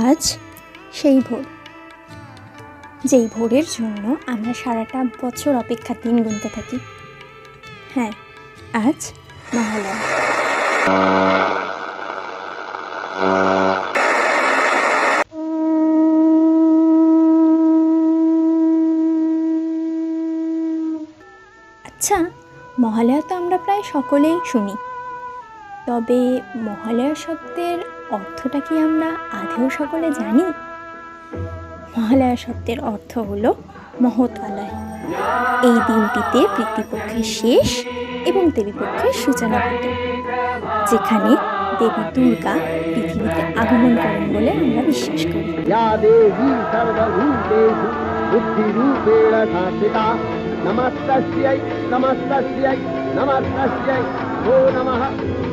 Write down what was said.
আজ সেই ভোর, যেই ভোরের জন্য আমরা সারাটা বছর অপেক্ষার দিন গুনতে থাকি। হ্যাঁ, আজ মহালয়া। আচ্ছা, মহালয়া তো আমরা প্রায় সকলেই শুনি, তবে মহালয়া শব্দের অর্থটা কি আমরা আদৌ সকলে জানি? মহালয়া শব্দের অর্থ হলো মহৎ আলয়। এই দিনটিতে পিতৃপক্ষের শেষ এবং দেবীপক্ষের সূচনা ঘটে, যেখানে দেবী দুর্গা পৃথিবীতে আগমন করেন বলে আমরা বিশ্বাস করি। নমস্তস্যৈ নমস্তস্যৈ নমস্তস্যৈ নমো নমঃ।